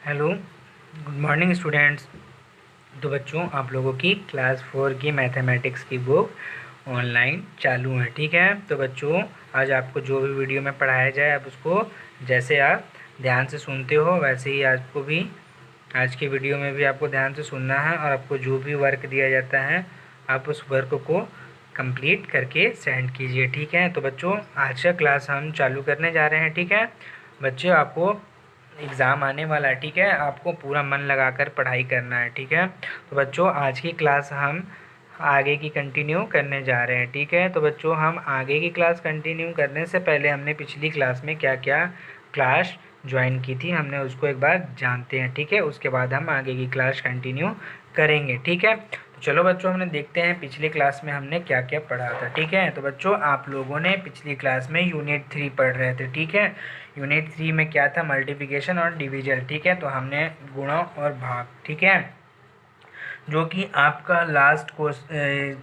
Hello, good morning students. तो बच्चों, आप लोगों की क्लास 4 की मैथमेटिक्स की बुक ऑनलाइन चालू है। ठीक है, तो बच्चों आज आपको जो भी वीडियो में पढ़ाया जाए आप उसको जैसे आप ध्यान से सुनते हो वैसे ही आपको भी आज की वीडियो में भी आपको ध्यान से सुनना है, और आपको जो भी वर्क दिया जाता है आप उस वर्क को कंप्लीट करके सेंड कीजिए। ठीक है, तो बच्चों आज का क्लास हम चालू करने जा रहे हैं। ठीक है बच्चों, आपको एग्ज़ाम आने वाला है। ठीक है, आपको पूरा मन लगाकर पढ़ाई करना है। ठीक है, तो बच्चों आज की क्लास हम आगे की कंटिन्यू करने जा रहे हैं। ठीक है, तो बच्चों हम आगे की क्लास कंटिन्यू करने से पहले हमने पिछली क्लास में क्या क्या क्लास ज्वाइन की थी हमने उसको एक बार जानते हैं। ठीक है, उसके बाद हम आगे की क्लास कंटिन्यू करेंगे। ठीक है, तो चलो बच्चों हमने देखते हैं पिछली क्लास में हमने क्या क्या पढ़ा था। ठीक है, तो बच्चों आप लोगों ने पिछली क्लास में यूनिट 3 पढ़ रहे थे। ठीक है, यूनिट 3 में क्या था, मल्टीप्लिकेशन और डिवीजन। ठीक है, तो हमने गुणा और भाग, ठीक है, जो कि आपका लास्ट कोर्स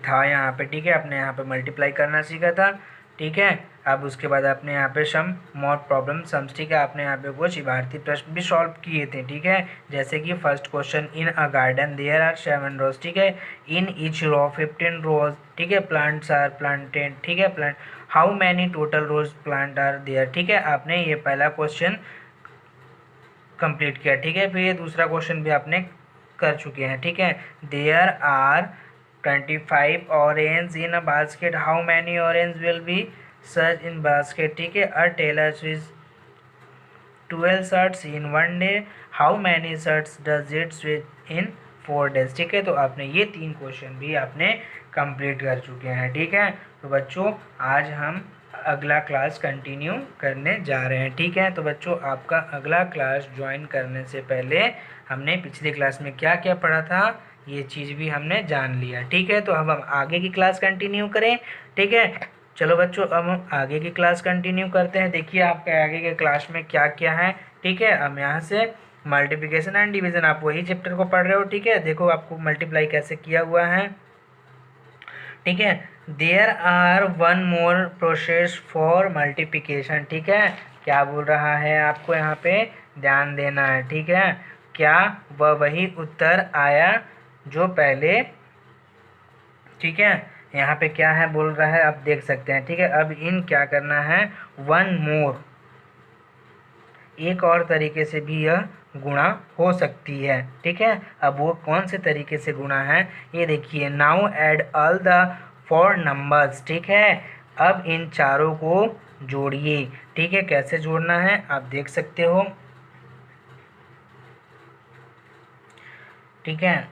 था यहाँ पे। ठीक है, आपने यहाँ पे मल्टीप्लाई करना सीखा था। ठीक है, अब उसके बाद आपने यहाँ पे सम मोर प्रॉब्लम सम्स, ठीक है, आपने यहाँ पे कुछ इबारती प्रश्न भी सॉल्व किए थे। ठीक है, जैसे कि first question, in a garden there are 7 rose. ठीक है, इन ईच रो 15 रोज। ठीक है, प्लांट्स आर प्लांटेड। ठीक है, plant how many total rose plant are there. ठीक है, आपने ये पहला क्वेश्चन कंप्लीट किया। ठीक है, फिर ये दूसरा क्वेश्चन भी आपने कर चुके हैं। ठीक है, there are 25 orange in a basket, how many orange will be such in basket. ठीक है, अ टेलर स्विच 12 shirts in 1 day, how many shirts does it स्विच इन 4 डेज। ठीक है, तो आपने ये 3 क्वेश्चन भी आपने कंप्लीट कर चुके हैं। ठीक है, तो बच्चों आज हम अगला क्लास कंटिन्यू करने जा रहे हैं। ठीक है, तो बच्चों आपका अगला क्लास ज्वाइन करने से पहले हमने पिछली क्लास में क्या क्या पढ़ा था ये चीज़ भी हमने जान लिया। ठीक है, तो अब हम आगे की क्लास कंटिन्यू करें। ठीक है, चलो बच्चों अब हम आगे की क्लास कंटिन्यू करते हैं। देखिए आपके आगे के क्लास में क्या क्या है। ठीक है, अब यहाँ से मल्टीप्लिकेशन एंड डिवीजन, आप वही चैप्टर को पढ़ रहे हो। ठीक है, देखो आपको मल्टीप्लाई कैसे किया हुआ है। ठीक है, there are one more process for multiplication. ठीक है, क्या बोल रहा है आपको यहाँ पे ध्यान देना है। ठीक है, क्या वह वही उत्तर आया जो पहले। ठीक है, यहाँ पे क्या है बोल रहा है आप देख सकते हैं। ठीक है, अब इन क्या करना है, वन मोर, एक और तरीके से भी यह गुणा हो सकती है। ठीक है, अब वो कौन से तरीके से गुणा है ये देखिए, now add all the 4 numbers. ठीक है, अब इन चारों को जोड़िए। ठीक है, कैसे जोड़ना है आप देख सकते हो। ठीक है,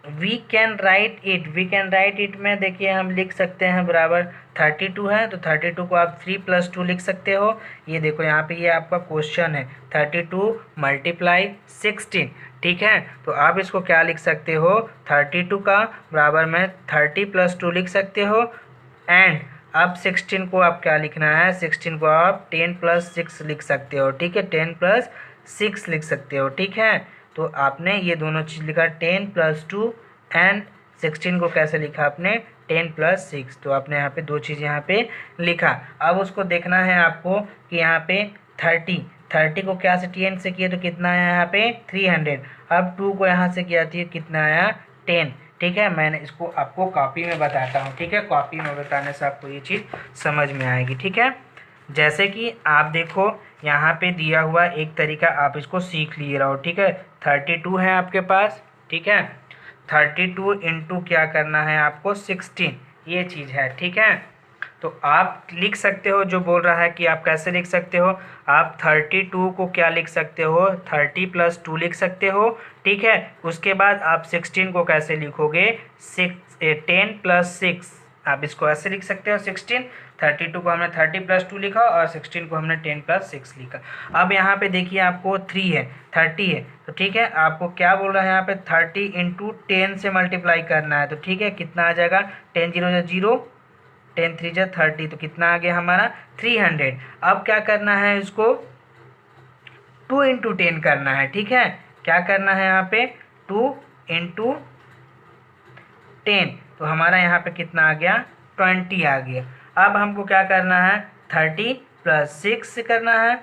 वी कैन राइट इट में देखिए हम लिख सकते हैं बराबर 32 है, तो 32 को आप 3+2 लिख सकते हो। ये देखो यहाँ पे ये आपका क्वेश्चन है 32 मल्टीप्लाई 16। ठीक है, तो आप इसको क्या लिख सकते हो, 32 का बराबर में 30+2 लिख सकते हो। एंड अब 16 को आप क्या लिखना है, 16 को आप 10+6 लिख सकते हो। ठीक है, 10+6 लिख सकते हो। ठीक है, तो आपने ये दोनों चीज़ लिखा 10+2 एंड 16 को कैसे लिखा आपने 10+6, तो आपने यहाँ पे दो चीज़ यहाँ पे लिखा। अब उसको देखना है आपको कि यहाँ पे 30 को क्या से 10 से किया तो कितना आया यहाँ पे 300। अब 2 को यहाँ से किया तो कितना आया 10। ठीक है, मैंने इसको आपको कॉपी में बताता हूँ। ठीक है, कॉपी में बताने से आपको ये चीज़ समझ में आएगी। ठीक है, जैसे कि आप देखो यहाँ पे दिया हुआ एक तरीका आप इसको सीख लिए रहो। ठीक है, 32 है आपके पास। ठीक है, 32 इंटू क्या करना है आपको 16, ये चीज़ है। ठीक है, तो आप लिख सकते हो जो बोल रहा है कि आप कैसे लिख सकते हो, आप 32 को क्या लिख सकते हो 30+2 लिख सकते हो। ठीक है, उसके बाद आप 16 को कैसे लिखोगे 10+6, आप इसको ऐसे लिख सकते हो 16। 32 को हमने 30+2 लिखा और 16 को हमने 10+6 लिखा। अब यहाँ पे देखिए आपको 3 है 30 है, तो ठीक है आपको क्या बोल रहा है यहाँ पे 30 इंटू 10 से मल्टीप्लाई करना है। तो ठीक है, कितना आ जाएगा 10 0 0, 10 3 30, तो कितना आ गया हमारा 300। अब क्या करना है इसको 2 इंटू 10 करना है। ठीक है, क्या करना है यहाँ पे 2 इंटू 10, तो हमारा यहाँ पे कितना आ गया 20 आ गया। अब हमको क्या करना है 30+6 करना है।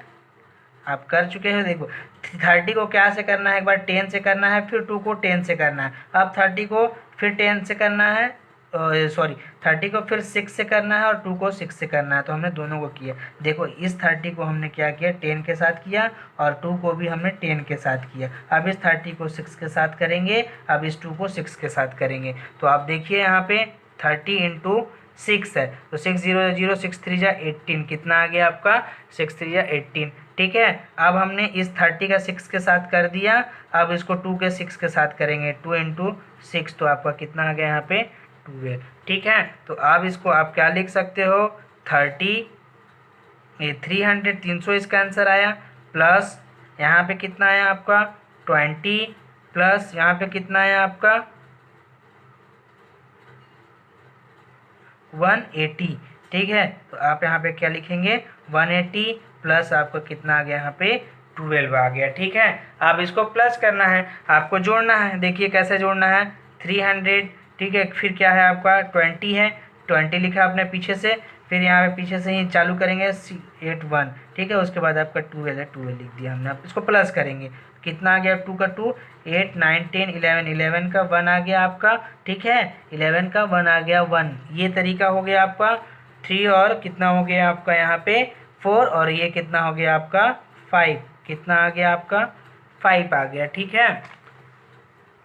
आप कर चुके हो। देखो 30 को क्या से करना है, एक बार 10 से करना है, फिर 2 को 10 से करना है। अब 30 को फिर 10 से करना है, सॉरी 30 को फिर 6 से करना है और 2 को 6 से करना है। तो हमने दोनों को किया। देखो इस 30 को हमने क्या किया, 10 के साथ किया, और 2 को भी हमने 10 के साथ किया। अब इस 30 को 6 के साथ करेंगे, अब इस 2 को 6 के साथ करेंगे। तो आप देखिए यहाँ पे 30 इंटू 6 है, तो 6 0 0, 6 3 जा 18, कितना आ गया आपका 6 3 जा 18। ठीक है, अब हमने इस 30 का 6 के साथ कर दिया, अब इसको 2 के 6 के साथ करेंगे, 2 इंटू 6, तो आपका कितना आ गया यहाँ पे 12। ठीक है, तो अब इसको आप क्या लिख सकते हो, 30 300 300 इसका आंसर आया, प्लस यहाँ पे कितना आया आपका 20, प्लस यहाँ पे कितना आया आपका 180। ठीक है, तो आप यहाँ पे क्या लिखेंगे 180, प्लस आपको कितना आ गया यहाँ पे 12 आ गया। ठीक है, अब इसको प्लस करना है, आपको जोड़ना है। देखिए कैसे जोड़ना है, 300, ठीक है, फिर क्या है आपका 20 है, 20 लिखा आपने पीछे से, फिर यहाँ पे पीछे से ही चालू करेंगे 81। ठीक है, उसके बाद आपका 12 है, 12 लिख दिया हमने। अब इसको प्लस करेंगे, कितना आ गया 2 का 2, 8 9 10 11, 11 का 1 आ गया आपका। ठीक है, 11 का 1 आ गया 1, ये तरीका हो गया आपका 3, और कितना हो गया आपका यहाँ पे 4, और ये कितना हो गया आपका 5, कितना आ गया आपका 5 आ गया। ठीक है,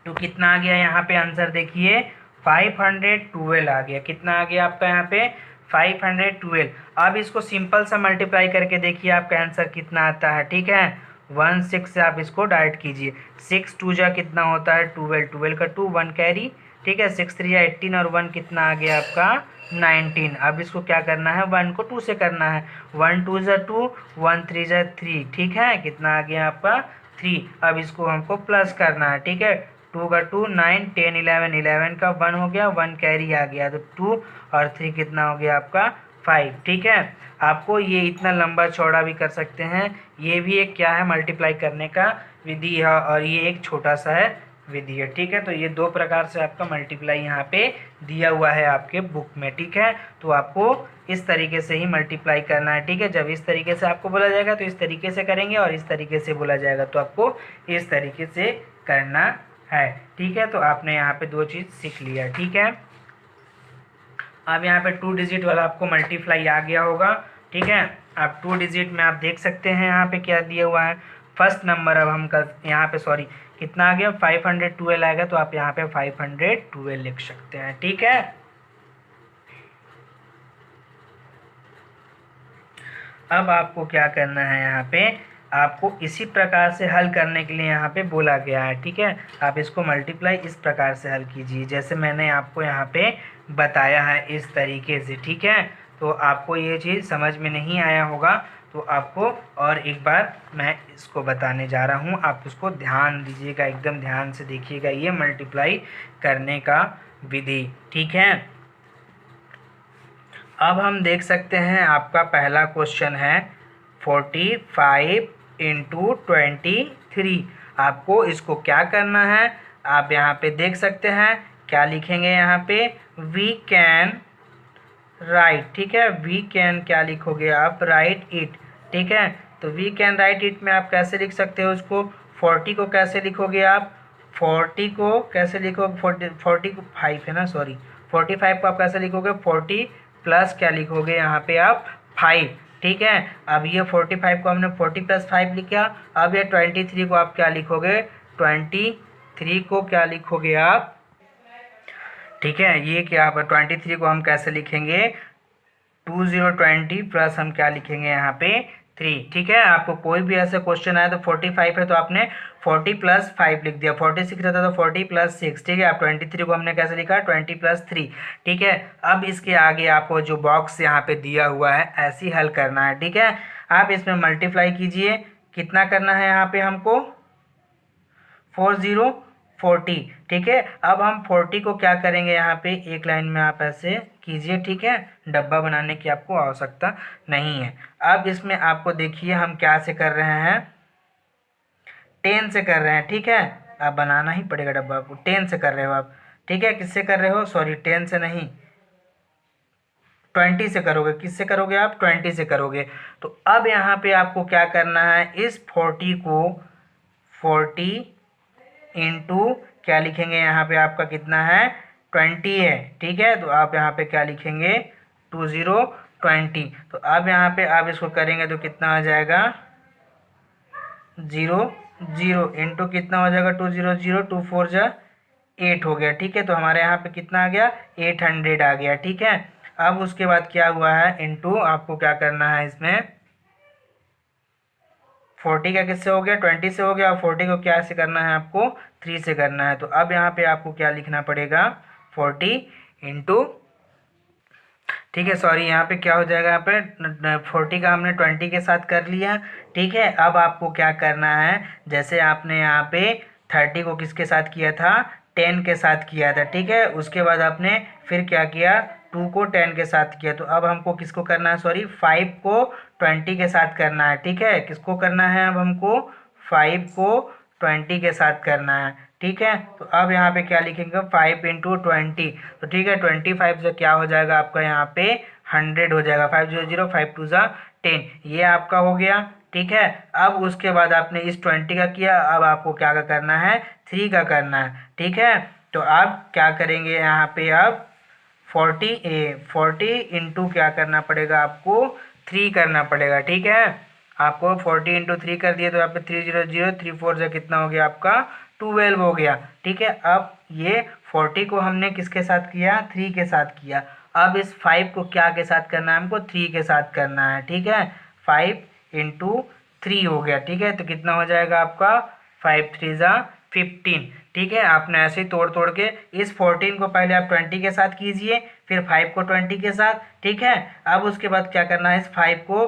तो कितना आ गया यहाँ पे आंसर देखिए 512 आ गया। कितना आ गया आपका यहाँ पे 512। अब इसको सिंपल सा मल्टीप्लाई करके देखिए आपका आंसर कितना आता है। ठीक है, 16 से आप इसको डाइट कीजिए, 6 2 जा कितना होता है 12, 12 का 2 1 कैरी। ठीक है, 6 3 जा 18, और 1 कितना आ गया आपका 19। अब इसको क्या करना है, 1 को 2 से करना है, 1 2 जा 2, 1 3 जा 3। ठीक है, कितना आ गया आपका 3। अब इसको हमको प्लस करना है। ठीक है, 2 का 2 9 10 11, 11 का 1 हो गया, 1 कैरी आ गया, तो 2 और 3 कितना हो गया आपका 5। ठीक है, आपको ये इतना लंबा चौड़ा भी कर सकते हैं, ये भी एक क्या है मल्टीप्लाई करने का विधि है, और ये एक छोटा सा है विधि है। ठीक है, तो ये दो प्रकार से आपका मल्टीप्लाई यहाँ पे दिया हुआ है आपके बुक में। ठीक है, तो आपको इस तरीके से ही मल्टीप्लाई करना है। ठीक है, जब इस तरीके से आपको बोला जाएगा तो इस तरीके से करेंगे, और इस तरीके से बोला जाएगा तो आपको इस तरीके से करना है। ठीक है, तो आपने यहाँ पे दो चीज़ सीख लिया। ठीक है, अब यहाँ पे 2 डिजिट वाला आपको मल्टीप्लाई आ गया होगा। ठीक है, अब 2 डिजिट में आप देख सकते हैं यहाँ पे क्या दिया हुआ है, फर्स्ट नंबर। अब हम कर यहाँ पे सॉरी कितना आ गया 512 आएगा, तो आप यहाँ पे 512 लिख सकते हैं। ठीक है, अब आपको क्या करना है, यहाँ पे आपको इसी प्रकार से हल करने के लिए यहाँ पे बोला गया है। ठीक है, आप इसको मल्टीप्लाई इस प्रकार से हल कीजिए जैसे मैंने आपको यहाँ पे बताया है, इस तरीके से। ठीक है, तो आपको ये चीज़ समझ में नहीं आया होगा, तो आपको और एक बार मैं इसको बताने जा रहा हूँ, आप उसको ध्यान दीजिएगा, एकदम ध्यान से देखिएगा ये मल्टीप्लाई करने का विधि। ठीक है, अब हम देख सकते हैं आपका पहला क्वेश्चन है 45 इंटू 23। आपको इसको क्या करना है, आप यहाँ पे देख सकते हैं क्या लिखेंगे, यहाँ पे वी कैन राइट। ठीक है, वी कैन क्या लिखोगे आप, राइट इट। ठीक है, तो वी कैन राइट इट में आप कैसे लिख सकते हो उसको, 40 को कैसे लिखोगे आप, 40 को कैसे लिखोगे, 40 को 5 है ना, सॉरी 45 को आप कैसे लिखोगे, 40 प्लस क्या लिखोगे यहाँ पे आप 5। ठीक है, अब ये 45 को हमने 40 प्लस 5 लिखा। अब ये 23 को आप क्या लिखोगे, 23 को क्या लिखोगे आप। ठीक है, ये क्या आप 23 को हम कैसे लिखेंगे, 2020 प्लस हम क्या लिखेंगे यहाँ पे 3। ठीक है, आपको कोई भी ऐसे क्वेश्चन आया तो 45 है तो आपने 40 प्लस 5 लिख दिया, 46 रहता तो 40 प्लस 6। ठीक है, आप 23 को हमने कैसे लिखा 20 प्लस 3। ठीक है, अब इसके आगे आपको जो बॉक्स यहाँ पे दिया हुआ है ऐसे ही हल करना है। ठीक है, आप इसमें मल्टीप्लाई कीजिए, कितना करना है यहाँ पे हमको 40। ठीक है, अब हम 40 को क्या करेंगे, यहाँ पे एक लाइन में आप ऐसे कीजिए। ठीक है, डब्बा बनाने की आपको आवश्यकता नहीं है। अब इसमें आपको देखिए हम क्या से कर रहे हैं, 10 से कर रहे हैं। ठीक है, आप बनाना ही पड़ेगा डब्बा, आपको 10 से कर रहे हो आप। ठीक है, किससे कर रहे हो, सॉरी 10 से नहीं, 20 से करोगे, किससे करोगे आप, 20 से करोगे। तो अब यहाँ पे आपको क्या करना है, इस 40 को 40 इंटू क्या लिखेंगे, यहाँ पे आपका कितना है 20 है, ठीक है। तो आप यहाँ पे क्या लिखेंगे 20 तो अब यहाँ पे आप इसको करेंगे तो कितना आ जाएगा 0 इंटू कितना हो जाएगा 200, 2 4 8 हो गया, ठीक है। तो हमारे यहाँ पे कितना आ गया 800 आ गया, ठीक है। अब उसके बाद क्या हुआ है इंटू, आपको क्या करना है इसमें 40 का किससे हो गया 20 से हो गया, और 40 को क्या से करना है आपको 3 से करना है। तो अब यहाँ पे आपको क्या लिखना पड़ेगा 40 इंटू, ठीक है, सॉरी यहाँ पे क्या हो जाएगा, यहाँ पे 40 का हमने 20 के साथ कर लिया, ठीक है। अब आपको क्या करना है, जैसे आपने यहाँ पे 30 को किसके साथ किया था 10 के साथ किया था, ठीक है। उसके बाद आपने फिर क्या किया 2 को 10 के साथ किया। तो अब हमको किसको करना है, सॉरी 5 को 20 के साथ करना है, ठीक है। किसको करना है, अब हमको 5 को 20 के साथ करना है, ठीक है। तो अब यहाँ पे क्या लिखेंगे 5 इंटू 20, तो ठीक है 25 से क्या हो जाएगा आपका यहाँ पे 100 हो जाएगा, 500 5 2 10, ये आपका हो गया, ठीक है। अब उसके बाद आपने इस 20 का किया, अब आपको क्या करना है 3 का करना है, ठीक है। तो अब क्या करेंगे यहाँ पे, अब 40 इंटू क्या करना पड़ेगा आपको 3 करना पड़ेगा, ठीक है। आपको 40 इंटू 3 कर दिए तो यहाँ पे 300, 3 4 से कितना हो गया आपका 12 हो गया, ठीक है। अब ये 40 को हमने किसके साथ किया 3 के साथ किया। अब इस 5 को क्या के साथ करना है हमको 3 के साथ करना है, ठीक है। 5 इंटू 3 हो गया, ठीक है। तो कितना हो जाएगा आपका 5 3 15, ठीक है। आपने ऐसे ही तोड़ तोड़ के इस 14 को पहले आप 20 के साथ कीजिए, फिर 5 को 20 के साथ, ठीक है। अब उसके बाद क्या करना है, इस 5 को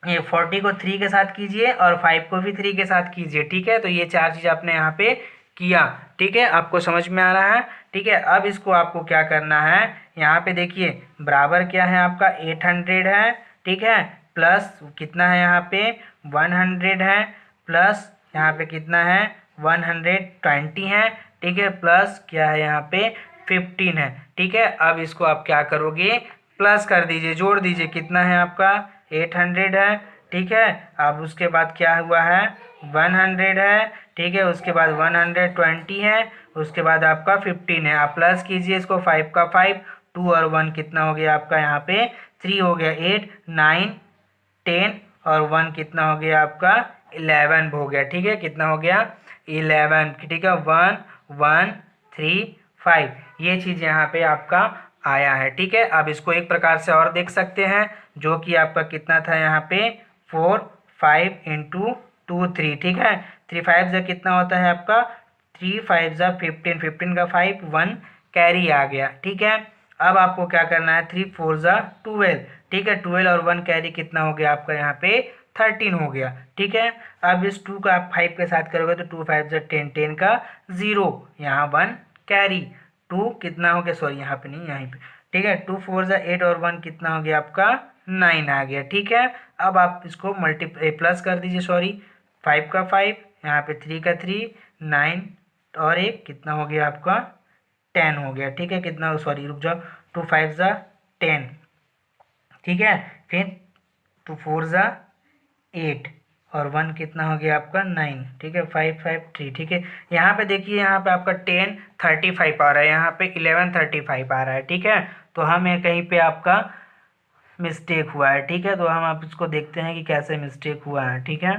ये 40 को 3 के साथ कीजिए और 5 को भी 3 के साथ कीजिए, ठीक है। तो ये चार चीज़ आपने यहाँ पे किया, ठीक है, आपको समझ में आ रहा है, ठीक है। अब इसको आपको क्या करना है, यहाँ पे देखिए बराबर क्या है आपका 800 है, ठीक है, प्लस कितना है यहाँ पे 100 है, प्लस यहाँ पे कितना है 120 है, ठीक है, प्लस क्या है यहाँ पे 15 है, ठीक है। अब इसको आप क्या करोगे प्लस कर दीजिए, जोड़ दीजिए, कितना है आपका 800 है, ठीक है। अब उसके बाद क्या हुआ है 100 है, ठीक है, उसके बाद 120 है, उसके बाद आपका 15 है। आप प्लस कीजिए इसको, 5 का 5, 2 और 1 कितना हो गया आपका यहाँ पे 3 हो गया, 8 9 10 और 1 कितना हो गया आपका 11 हो गया, ठीक है। कितना हो गया 11, ठीक है, 1 1 3 5, ये चीज़ यहाँ पे आपका आया है, ठीक है। अब इसको एक प्रकार से और देख सकते हैं, जो कि आपका कितना था यहाँ पे 4 5 इंटू 2 3, ठीक है। 3 5 से कितना होता है आपका 3 5 जा 15, 15 का 5 1 कैरी आ गया, ठीक है। अब आपको क्या करना है 3 4 जा 12, ठीक है, 12 और 1 कैरी कितना हो गया आपका यहाँ पे 13 हो गया, ठीक है। अब इस 2 का आप 5 के साथ करोगे तो 2 5 जा 10, 10 का 0, यहाँ 1 कैरी, 2 कितना हो गया, सॉरी यहाँ पे नहीं यहीं पे, ठीक है, 2 4 जा 8 और 1 कितना हो गया आपका 9 आ गया, ठीक है। अब आप इसको प्लस कर दीजिए, सॉरी 5 का 5, यहाँ पे 3 का 3, 9 और एक कितना हो गया आपका 10 हो गया, ठीक है। कितना, सॉरी रुक जाओ, 2 5 जा 10, ठीक है, फिर 2 4 जा 8 और 1 कितना हो गया आपका 9, ठीक है, 5 5 3, ठीक है। यहाँ पे देखिए, यहाँ पे आपका 10 35 आ रहा है, यहाँ पे 11 35 आ रहा है, ठीक है। तो हमें कहीं पे आपका मिस्टेक हुआ है, ठीक है। तो हम आप इसको देखते हैं कि कैसे मिस्टेक हुआ है, ठीक है।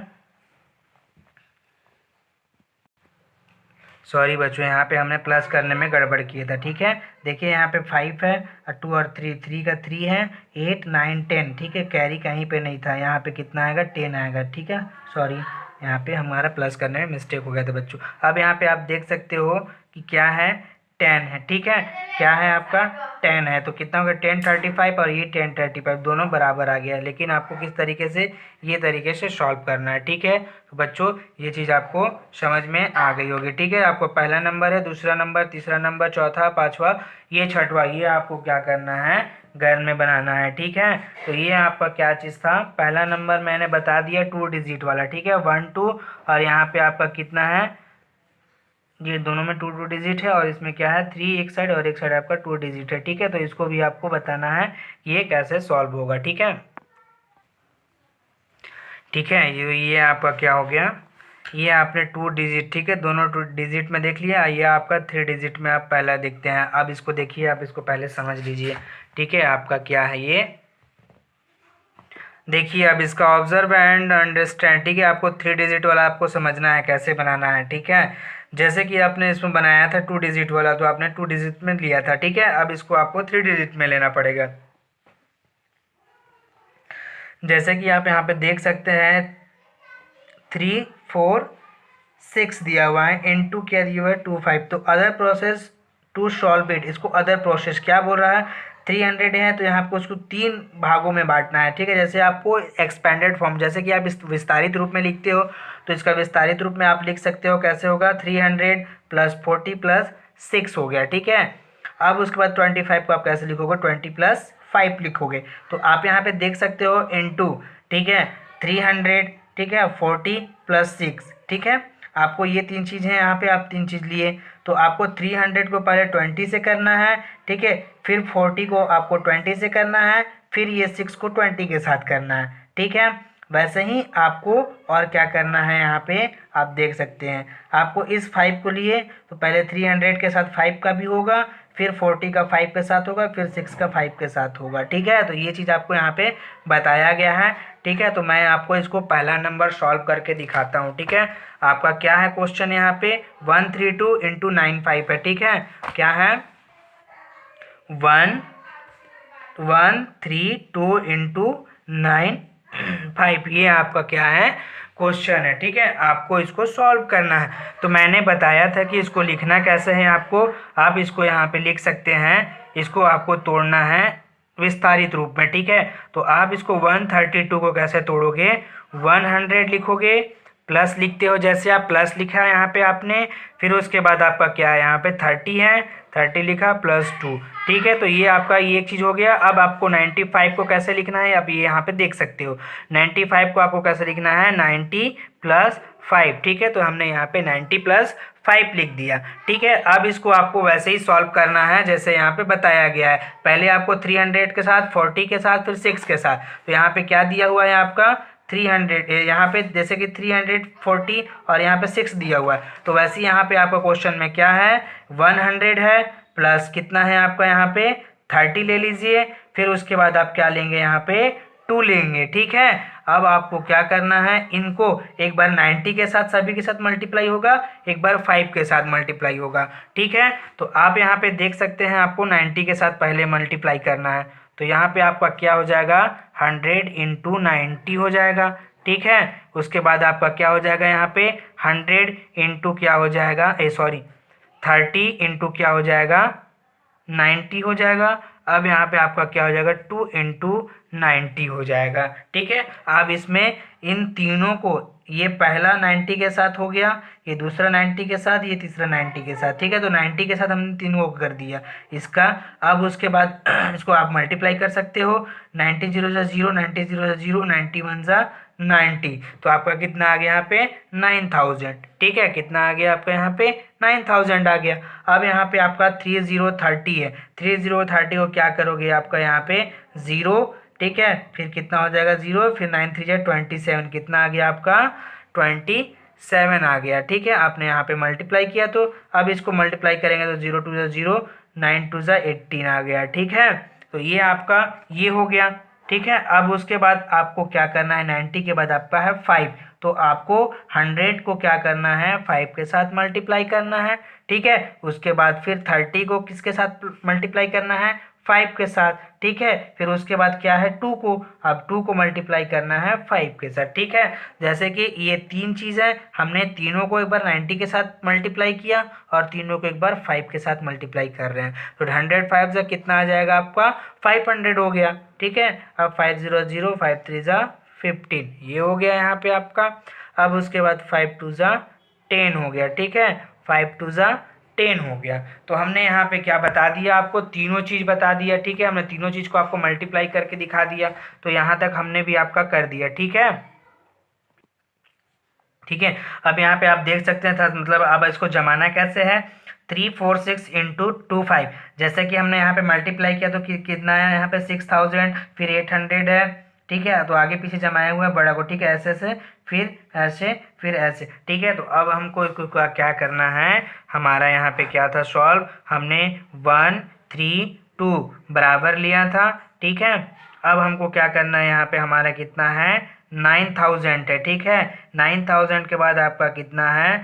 सॉरी बच्चों, यहाँ पे हमने प्लस करने में गड़बड़ किया था, ठीक है। देखिए यहाँ पे 5 है और 2 और 3, 3 का 3 है, 8 9 10, ठीक है, कैरी कहीं पे नहीं था, यहाँ पे कितना आएगा 10 आएगा, ठीक है। सॉरी यहाँ पे हमारा प्लस करने में मिस्टेक हो गया था बच्चों। अब यहाँ पे आप देख सकते हो कि क्या है 10 है, ठीक है, क्या है आपका 10 है, तो कितना हो गया 10 35 और ये 10 35 दोनों बराबर आ गया। लेकिन आपको किस तरीके से, ये तरीके से सॉल्व करना है, ठीक है। तो बच्चों ये चीज़ आपको समझ में आ गई होगी, ठीक है। आपको पहला नंबर है, दूसरा नंबर, तीसरा नंबर, चौथा, पाँचवा, ये छठवा, ये आपको क्या करना है घर में बनाना है, ठीक है। तो ये आपका क्या चीज़ था, पहला नंबर मैंने बता दिया 2 डिजिट वाला, ठीक है, 1 2, और यहाँ पे आपका कितना है ये दोनों में टू टू डिजिट है और इसमें क्या है 3 एक साइड और एक साइड आपका 2 डिजिट है, ठीक है। तो इसको भी आपको बताना है कि ये कैसे सॉल्व होगा, ठीक है। ठीक है, ये आपका क्या हो गया, ये आपने 2 डिजिट, ठीक है, दोनों 2 डिजिट में देख लिया। ये आपका 3 डिजिट में आप पहला देखते हैं। अब इसको देखिए, आप इसको पहले समझ लीजिए, ठीक है। आपका क्या है ये देखिए, अब इसका ऑब्जर्व एंड अंडरस्टैंड, ठीक है। आपको 3 डिजिट वाला आपको समझना है कैसे बनाना है, ठीक है। जैसे कि आपने इसमें बनाया था 2 डिजिट वाला, तो आपने 2 डिजिट में लिया था, ठीक है। अब इसको आपको 3 डिजिट में लेना पड़ेगा। जैसे कि आप यहाँ पे देख सकते हैं 3 4 6 दिया हुआ है, इनटू क्या दिया हुआ है 2 5। तो other process to solve it, इसको अदर प्रोसेस क्या बोल रहा है, 300 है तो यहाँ आपको उसको 3 भागों में बांटना है, ठीक है। जैसे आपको एक्सपेंडेड फॉर्म, जैसे कि आप इस विस्तारित रूप में लिखते हो, तो इसका विस्तारित रूप में आप लिख सकते हो, कैसे होगा 300 + 40 + 6 हो गया, ठीक है। अब उसके बाद 25 को आप कैसे लिखोगे, 20 + 5 लिखोगे। तो आप यहाँ पे देख सकते हो इनटू, ठीक है, 300, ठीक है, 40 + 6, ठीक है। आपको ये 3 चीज़ हैं, यहाँ पे आप 3 चीज़ लिए, तो आपको 300 को पहले 20 से करना है, ठीक है, फिर 40 को आपको 20 से करना है, फिर ये 6 को 20 के साथ करना है, ठीक है। वैसे ही आपको और क्या करना है, यहाँ पे आप देख सकते हैं, आपको इस 5 को लिए तो पहले 300 के साथ 5 का भी होगा, फिर 40 का 5 के साथ होगा, फिर 6 का 5 के साथ होगा, ठीक है। तो ये चीज़ आपको यहाँ पे बताया गया है, ठीक है। तो मैं आपको इसको पहला नंबर सॉल्व करके दिखाता हूँ, ठीक है। आपका क्या है क्वेश्चन, यहाँ पे 132 × 95 है, ठीक है। क्या है 1132 × 95, ये आपका क्या है क्वेश्चन है, ठीक है। आपको इसको सॉल्व करना है। तो मैंने बताया था कि इसको लिखना कैसे है आपको, आप इसको यहाँ पे लिख सकते हैं, इसको आपको तोड़ना है विस्तारित रूप में, ठीक है। तो आप इसको 132 को कैसे तोड़ोगे, 100 लिखोगे, प्लस लिखते हो, जैसे आप प्लस लिखा है यहाँ पे आपने, फिर उसके बाद आपका क्या है, यहाँ पे 30 है, 30 लिखा +2, ठीक है। तो ये आपका ये एक चीज़ हो गया। अब आपको 95 को कैसे लिखना है, आप ये यहाँ पे देख सकते हो, 95 को आपको कैसे लिखना है, 90 + 5, ठीक है। तो हमने यहाँ पे 90 + 5 लिख दिया, ठीक है। अब इसको आपको वैसे ही सॉल्व करना है जैसे यहाँ पे बताया गया है। पहले आपको 300 के साथ, 40 के साथ, फिर 6 के साथ, तो यहाँ पे क्या दिया हुआ है आपका 300, यहाँ पे जैसे कि 340 और यहाँ पे 6 दिया हुआ है, तो वैसे ही यहाँ पे आपका क्वेश्चन में क्या है 100 है, प्लस कितना है आपका यहाँ पे 30 ले लीजिए, फिर उसके बाद आप क्या लेंगे यहाँ पे 2 लेंगे, ठीक है। अब आपको क्या करना है, इनको एक बार 90 के साथ सभी के साथ मल्टीप्लाई होगा, एक बार 5 के साथ मल्टीप्लाई होगा, ठीक है। तो आप यहाँ पे देख सकते हैं, आपको 90 के साथ पहले मल्टीप्लाई करना है, तो यहाँ पे आपका क्या हो जाएगा 100 × 90 हो जाएगा, ठीक है। उसके बाद आपका क्या हो जाएगा, यहाँ पे 100 × क्या हो जाएगा, 30 × क्या हो जाएगा 90 हो जाएगा। अब यहाँ पे आपका क्या हो जाएगा 2 × 90 हो जाएगा, ठीक है। अब इसमें इन तीनों को, ये पहला 90 के साथ हो गया, ये दूसरा 90 के साथ, ये तीसरा 90 के साथ, ठीक है। तो 90 के साथ हमने तीनों को कर दिया इसका। अब उसके बाद इसको आप मल्टीप्लाई कर सकते हो, 90 0 × 0, 90 0 × 0, 90 1 × 90, तो आपका कितना आ गया यहाँ पे 9000, ठीक है। कितना आ गया आपका यहाँ पे 9000 आ गया। अब यहाँ पे आपका 3030 है, 3030 को क्या करोगे, आपका यहाँ पे 0, ठीक है, फिर कितना हो जाएगा 0, फिर 9 3 × 27, कितना आ गया आपका 27 आ गया, ठीक है। आपने यहाँ पे मल्टीप्लाई किया, तो अब इसको मल्टीप्लाई करेंगे तो 0 2 × 0, 9 2 × 18 आ गया, ठीक है। तो ये आपका ये हो गया, ठीक है। अब उसके बाद आपको क्या करना है, 90 के बाद आपका है 5, तो आपको 100 को क्या करना है 5 के साथ मल्टीप्लाई करना है, ठीक है। उसके बाद फिर 30 को किसके साथ मल्टीप्लाई करना है 5 के साथ, ठीक है। फिर उसके बाद क्या है 2 को, अब 2 को मल्टीप्लाई करना है 5 के साथ, ठीक है। जैसे कि ये 3 चीज़ें हमने तीनों को एक बार 90 के साथ मल्टीप्लाई किया और तीनों को एक बार 5 के साथ मल्टीप्लाई कर रहे हैं, तो 100 5 से कितना आ जाएगा आपका 500 हो गया, ठीक है। अब 5 0 0, 5 3 × 15, ये हो गया यहाँ पे आपका। अब उसके बाद 5 2 × 10 हो गया, ठीक है, 5 2 × 10 हो गया। तो हमने यहाँ पे क्या बता दिया, आपको तीनों चीज़ बता दिया, ठीक है। हमने तीनों चीज़ को आपको मल्टीप्लाई करके दिखा दिया, तो यहाँ तक हमने भी आपका कर दिया, ठीक है। ठीक है। अब यहाँ पे आप देख सकते हैं था, मतलब अब इसको जमाना कैसे है, 346 इंटू 25, जैसे कि हमने यहाँ पे मल्टीप्लाई किया तो कितना है यहाँ पे 6000, फिर 800 है, ठीक है। तो आगे पीछे जमाया हुआ है बड़ा को, ठीक है, ऐसे से फिर ऐसे फिर ऐसे, ठीक है। तो अब हमको इसको क्या करना है, हमारा यहाँ पे क्या था सॉल्व, हमने 1 3 2 बराबर लिया था, ठीक है। अब हमको क्या करना है, यहाँ पे हमारा कितना है 9000 है, ठीक है। 9000 के बाद आपका कितना है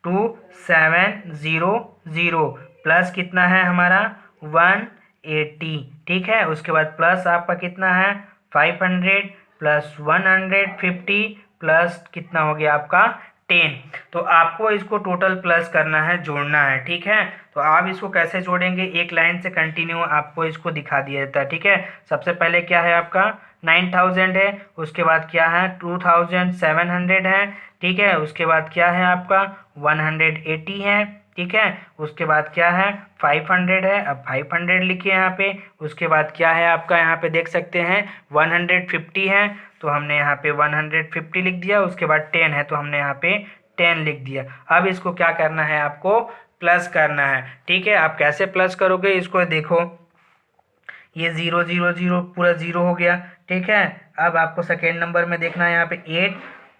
2700 प्लस कितना है हमारा 180, ठीक है। उसके बाद प्लस आपका कितना है 500 प्लस 150 प्लस कितना हो गया आपका 10। तो आपको इसको टोटल प्लस करना है, जोड़ना है, ठीक है। तो आप इसको कैसे जोड़ेंगे, एक लाइन से कंटिन्यू आपको इसको दिखा दिया जाता है, ठीक है। सबसे पहले क्या है आपका 9000 है, उसके बाद क्या है 2700 है, ठीक है। उसके बाद क्या है आपका 180 है, ठीक है। उसके बाद क्या है 500 है, अब 500 लिखिए यहाँ पे। उसके बाद क्या है आपका यहाँ पे देख सकते हैं 150 है, तो हमने यहाँ पे 150 लिख दिया। उसके बाद 10 है तो हमने यहाँ पे 10 लिख दिया। अब इसको क्या करना है, आपको प्लस करना है, ठीक है। आप कैसे प्लस करोगे इसको देखो, ये 0 0 0 पूरा 0 हो गया, ठीक है। अब आपको सेकेंड नंबर में देखना है, यहाँ पे 8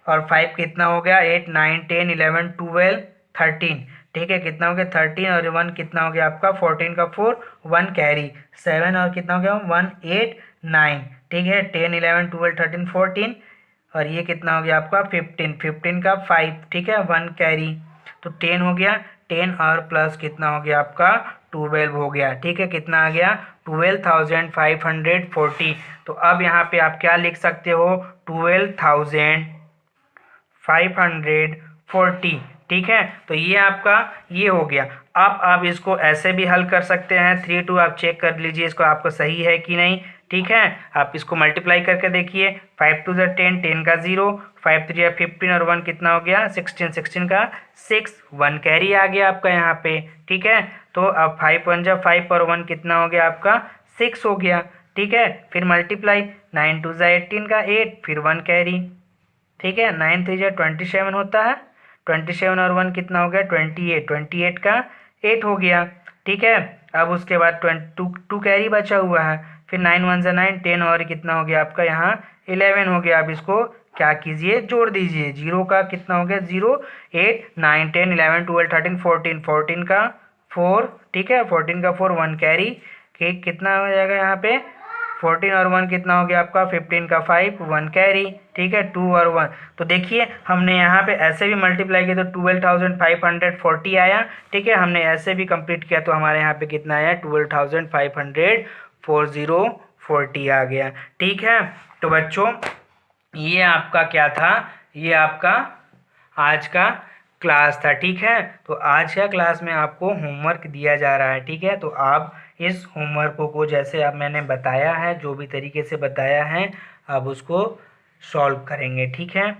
और 5 कितना हो गया, 8 9 10 11 12 13, ठीक है। कितना हो गया 13 और 1 कितना हो गया आपका 14 का 4 1 कैरी 7 और कितना हो गया 1 8 9, ठीक है। 10 11 12 13 14 और ये कितना हो गया आपका 15 15 का 5, ठीक है, 1 कैरी, तो 10 हो गया। 10 और प्लस कितना हो गया आपका 12 हो गया, ठीक है। कितना आ गया 12540। तो अब यहाँ पे आप क्या लिख सकते हो 12540, ठीक है। तो ये आपका ये हो गया। अब आप इसको ऐसे भी हल कर सकते हैं, 3 2 आप चेक कर लीजिए इसको आपको सही है कि नहीं, ठीक है। आप इसको मल्टीप्लाई करके देखिए, 5 2 10 10 का 0, 5 3 15 और 1 कितना हो गया 16 16 का 6 1 कैरी आ गया आपका यहाँ पे, ठीक है। तो अब 5 1 5 और 1 कितना हो गया आपका 6 हो गया, ठीक है। फिर मल्टीप्लाई 9 2 18 का 8 फिर 1 कैरी, ठीक है। 9 3 27 होता है, 27 और 1 कितना हो गया 28 28 का 8 हो गया, ठीक है। अब उसके बाद 2 कैरी बचा हुआ है, फिर 9 1 9 10 और कितना हो गया आपका यहाँ 11 हो गया। अब इसको क्या कीजिए जोड़ दीजिए, 0 का कितना हो गया 0 8 9 10 11 12 13 14 14 का 4, ठीक है। 14 का 4 1 कैरी के कितना हो जाएगा यहाँ पे 14 और 1 कितना हो गया आपका 15 का 5 1 कैरी, ठीक है। 2 और 1, तो देखिए हमने यहाँ पे ऐसे भी मल्टीप्लाई किया तो 12540 आया, ठीक है। हमने ऐसे भी कंप्लीट किया तो हमारे यहाँ पे कितना आया 12540 आ गया, ठीक है। तो बच्चों ये आपका क्या था, ये आपका आज का क्लास था, ठीक है। तो आज का क्लास में आपको होमवर्क दिया जा रहा है, ठीक है। तो आप इस होमवर्क को जैसे अब मैंने बताया है, जो भी तरीके से बताया है, आप उसको सॉल्व करेंगे, ठीक है।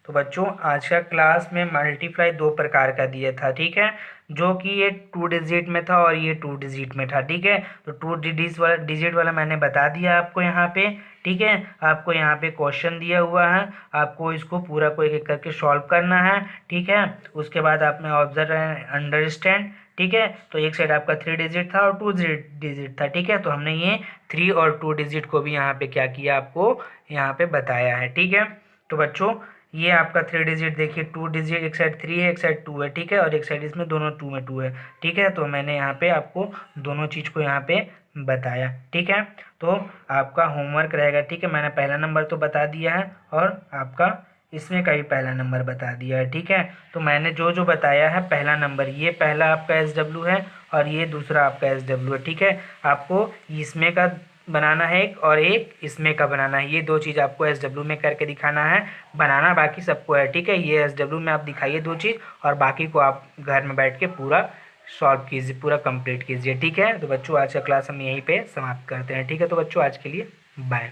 तो बच्चों आज का क्लास में मल्टीप्लाई 2 प्रकार का दिया था, ठीक है, जो कि ये 2 डिजिट में था और ये 2 डिजिट में था, ठीक है। तो 2 डिजिट वाला मैंने बता दिया आपको यहाँ पे, ठीक है। आपको यहाँ पे क्वेश्चन दिया हुआ है, आपको इसको पूरा को एक एक करके सॉल्व करना है, ठीक है। उसके बाद आपने ऑब्जर्व एंड अंडरस्टैंड, ठीक है। तो एक साइड आपका 3 डिजिट था और 2 डिजिट था, ठीक है। तो हमने ये 3 और 2 डिजिट को भी यहाँ पे क्या किया आपको यहाँ पे बताया है, ठीक है। तो बच्चों ये आपका 3 डिजिट देखिए, 2 डिजिट एक साइड 3 है एक साइड 2 है, ठीक है, और एक साइड इसमें दोनों 2 में 2 है, ठीक है। तो मैंने यहाँ पे आपको दोनों चीज़ को यहाँ पे बताया, ठीक है। तो आपका होमवर्क रहेगा, ठीक है। मैंने पहला नंबर तो बता दिया है और आपका इसमें का भी पहला नंबर बता दिया है, ठीक है। तो मैंने जो जो बताया है पहला नंबर, ये पहला आपका SW है और ये दूसरा आपका SW है, ठीक है। आपको इसमें का बनाना है एक और एक इसमें का बनाना है, ये 2 चीज़ आपको SW में करके दिखाना है, बनाना बाकी सबको है, ठीक है। ये SW में आप दिखाइए 2 चीज़ और बाकी को आप घर में बैठ के पूरा सॉल्व कीजिए, पूरा कंप्लीट कीजिए, ठीक है। तो बच्चों आज का क्लास हम यहीं पे समाप्त करते हैं, ठीक है। तो बच्चों आज के लिए बाय।